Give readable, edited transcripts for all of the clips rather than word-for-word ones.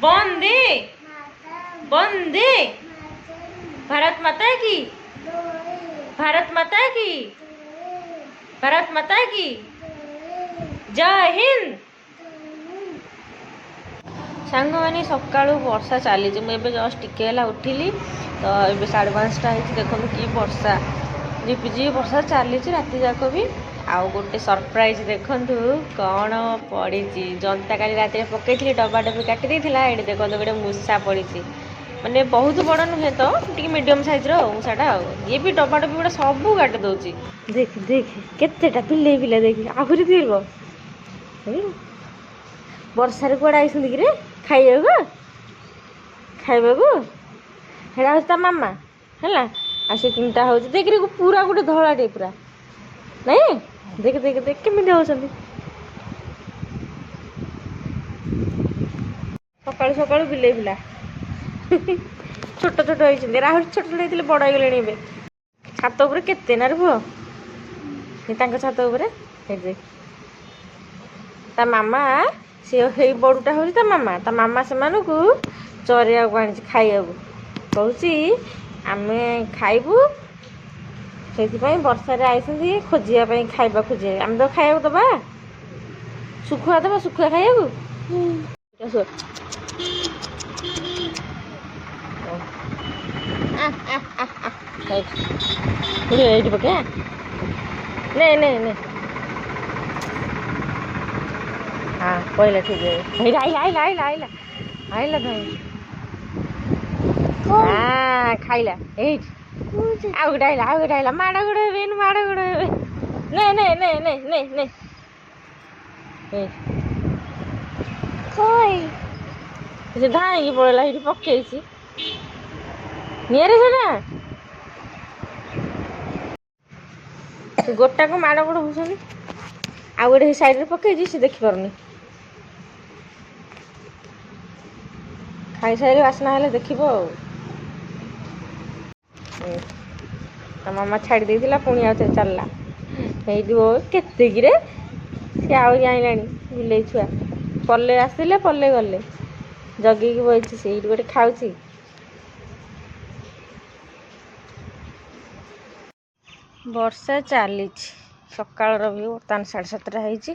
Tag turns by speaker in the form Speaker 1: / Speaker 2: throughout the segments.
Speaker 1: वंदे वंदे भारत माता की, भारत माता की, भारत माता की जय हिंद। सांग मैंने सका वर्षा चली मुझे जस्ट टिके उठिली तो ये 5:30 होती देखो कि वर्षा झिपिझिपि वर्षा चली राति जाक भी। आउ गोटे सरप्राइज देखु कौन पड़ी जंता काली रात पकई डब्बा डब्बी काटी ये देखो गोटे मूषा पड़ी माने बहुत बड़ नुहे तो टी मीडियम साइज मूषाटा ये भी डब्बा डब्बी गुड़ा सब काटी दौर। देख देख केतेटा पिले पिला देख आहरी थी वर्षार कूड़ा आई कि खाइबा हेड़ा ता मामा है आ से 3टा हो देख पूरा गोटे धलाटे पूरा नहीं देख देख देख केमी हो सका सका बिले पिला छोट छोट होती राहुल छोट छोट होते बड़ हो छात उपर केते ना पुओ छात उपर ता मामा से बड़ूटा हूँ ता मामा से चरिया आनी खाइबू कौच आम खाइबू से वर्षार आई खोजापी खाइबा खोजे आम तो खाइबा दबा सुखुआ दबा सुखुआ खाइबू ये पके नहीं नहीं नहीं हाँ पहला ठीक है आइला आइला आइला आइला आइला भाई हाँ खाइला आउ गोटे आइला माड़ गोड़ हे माड़ गोड़ हे नहीं नहीं नहीं नहीं नहीं नहीं से धाई पड़ा ये पकई निरे से गोटा को माड़ गोड़ हो आ गोटे साइड पकई से देखिपार खाई सारे बासना हेल्ले देखो मामा छाड़ी देला पुणी आउ थे चलला केते कि सी आईला बिले छुआ पल्ले आसले पल्ले गले जगी बही से गोटे खाऊ वर्षा चली सकाल भी बर्तमान 7:30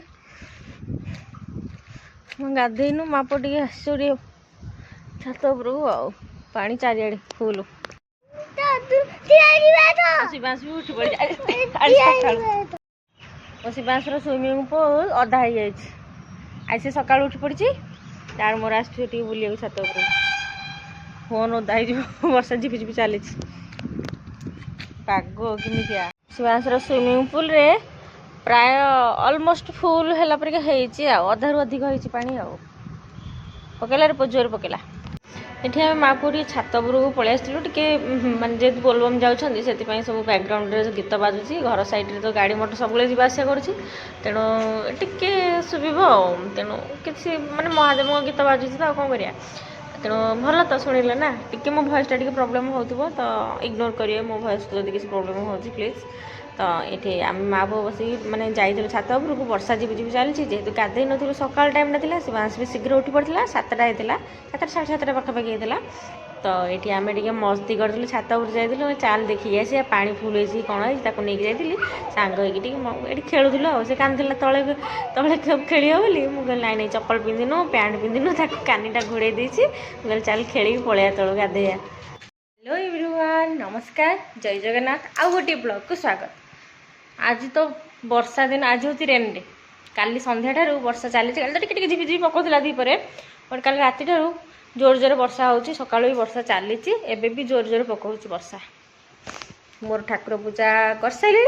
Speaker 1: गाधेनु माप टे आस छात उपरକୁ ଆଉ ପାଣି ଚାରିଆଡ଼େ ଫୁଲ ଶିବାଂଶ ବି ଉଠି ପଡ଼ିଛି ଶିବାଂଶର ସୁଇମିଂ ପୁଲ୍ ଅଧା ହେଇଯାଇଛି ଆଜି ସେ ସକାଳୁ ଉଠି ପଡ଼ିଛି ତାର ମୋର ଆସିଛୁ ଟିକେ ବୁଲିବାକୁ ଛାତ ଉପରକୁ ଫୋନ୍ ଓଦା ହେଇଯିବ ବର୍ଷା ଝିପିଝିପି ଚାଲିଛି ପାଗ କେମିତିଆ ଶିବାଂଶର ସୁଇମିଂ ପୁଲ୍ରେ ପ୍ରାୟ ଅଲମୋଷ୍ଟ ଫୁଲ୍ ହେଲା ପରିକା ହେଇଛି ଆଉ ଅଧାରୁ ଅଧିକ ହେଇଛି ପାଣି ଆଉ ପକେଇଲା ରେ ଜୋରେ पकेला ये आम माँ को छात उपरକୁ पलि आसलु टे मानते जेहतु बोलबम जाऊँगी से सब बैकग्राउंड गीत बाजुची घर साइड तो गाड़ी मोटर सब जावासिया कर तेणु टे शुभा तेणु किसी माने महादेव गीत बाजुची तो कौन करिया तेणु भल तो शुणिले ना टी मो भॉइसटा टी प्रोब्लेम हो तो इग्नोर करिए मो भॉइस को किसी प्रोब्लेम हो प्लीज तो ये आम माँ बो बस मैंने जाइए छात उपरକୁ वर्षा झिपिझिपि चली जेहतु गाधे नु सकाल टाइम था शिवांश भी शीघ्र उठी पड़ा 7टा होता 7टा 7:30 पाखापाखि होता तो ये आम टे मस्ती करूँ छात उपर जाइलु चाल देखिए आस पा फुल हो कौन है नहीं जाइली सांग होती खेलुल से कांदला तले तले खेल बोली मुझे नाई नहीं चप्पल पिंधिनु पैंट पिंधिनु कानीटा घोड़े मुझे चल खेल पलैया तलू गाधेया। हेलो एवरीवन नमस्कार जय जगन्नाथ आउ गोटे ब्लॉग को स्वागत। आज तो वर्षा दिन आज हूँ रेन डे काली संध्या ठारू वर्षा चली तो टिके झिपिझिपि पकाउला दीपरे बट काली राति ठारू जोर जोर वर्षा होची सकाळु भी वर्षा चली एबे भी जोर जोर पकाउची वर्षा। मोर ठाकुर पूजा कर साइली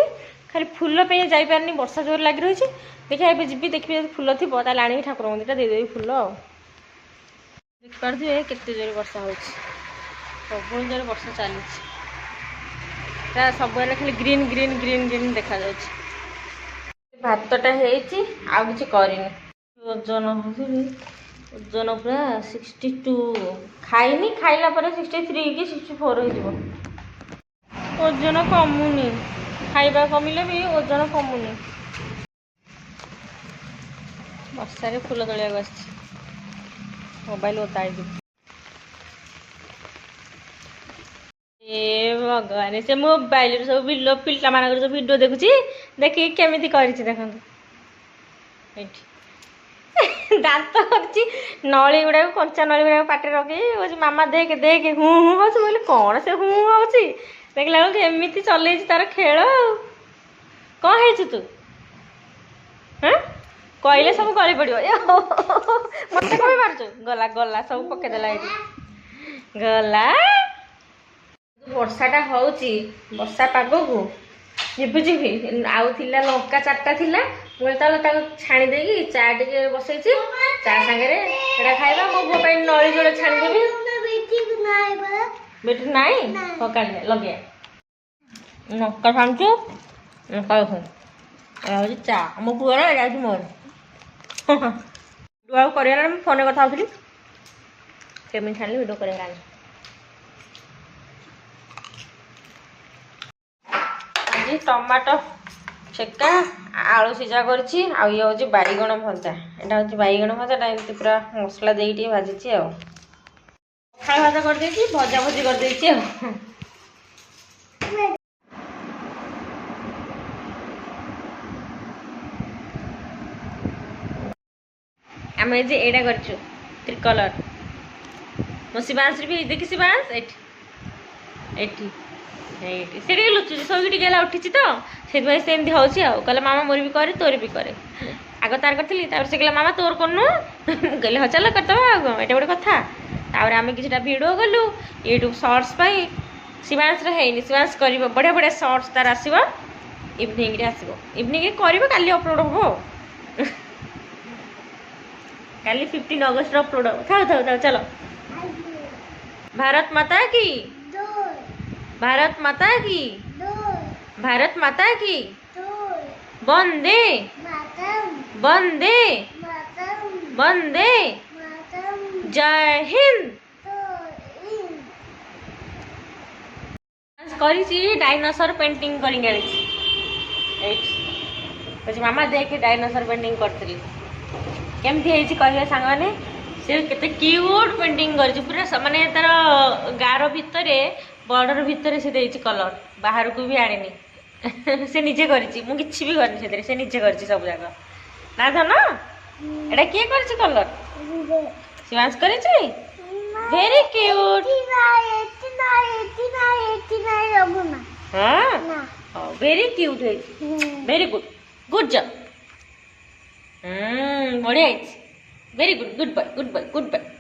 Speaker 1: खाली फूल पे जाई पारनी वर्षा जोर लगी रही देखिए एबे जीबी देखिए फूल थी ताले आनी ठाकुर मंदिर दे देवी फूल देख पारे केते जोर वर्षा होची प्रबल जोर वर्षा चली सब खाली ग्रीन ग्रीन ग्रीन ग्रीन देखा भातटा होती आ कि करनी ओजन ओजन पूरा 62 खाइनी खाइला 63 कि 64 हो ओजन कमुनी खाइबा कमिले भी ओजन कमुनी वर्षा फूल तोलिया मोबाइल ओताई ए भगवान से मोबाइल सब भिडियो पिला मान सब भिडियो देखुची देखिए केमी कर दांत करची नली गुड़ा कंचा नली गुड़ा पाटे रखी मामा देख देख हूँ हूँ हूँ बोले कौन से हूँ हूँ देखला बेलू एमती चल तार खेल कौन है तू हाँ कहले सब गली पड़ो मत कमी मारचु गला गला सब पकईदेला गला वर्षाटा होची वर्षा पाग को झिपि झिपि आउ थिला लंका चारटा थिला मुझे छाणी देगी चा टे बसई चा सांगे खाइबा मो पुओ नली जोड़े छाणीदेवी बेटी नाई पका लगे लंका छाणुचु लंका हूँ चा मो पुओर जा मोर भिडियो कर फोन में कथा केमी छाणी भिडियो कर टमाटो छेका आलू सीझा करछि आ ये होछि बाईगण भजा एटा होछि बाईगण भजा एमती पूरा मसला देई भाजी आ पखाल भाजा कर देछि भजा भजी कर देछि आमे जे एडा करछु त्रिकलर मो शिवांश भी देखि शिवांश एठी से लुचुची शोक गला उठी तो से सेमती हूँ कहला मामा मोर भी करे तोर भी करे आग तार करी से कहला मामा तोर करनु कहले हाँ चल करदे ये गोटे कथा आम कि भिडियो गलु यूट्यूब सर्ट्स पाई शिवांश है शिवांश कर बढ़िया बढ़िया सर्ट्स तार आसो इवनिंग आसो इवनिंग कर काली अपलोड हम काली 15 अगस्त अपलोड हम थाउ थाउ थाउ चलो भारत माता की भारत माता की भारत माता की वंदे वंदे वंदे जय हिंद करी डायनासोर पेंटिंग करी मामा देख डायनासोर पेंटिंग करती केमती कह सांग मैंने से केते क्यूट पेंटिंग कर पूरा माने तार गार भितर बॉर्डर भितर से देछि कलर बाहर को भी आने से निजे करिछि मु किछि भी करनी सेतरे से निजे करिछि सब जागा ना धन एटा के करिछि कलर शिवांश करिछि वेरी क्यूट हां वेरी क्यूट है वेरी गुड गुड जॉब बढ़िया है very good goodbye goodbye good bye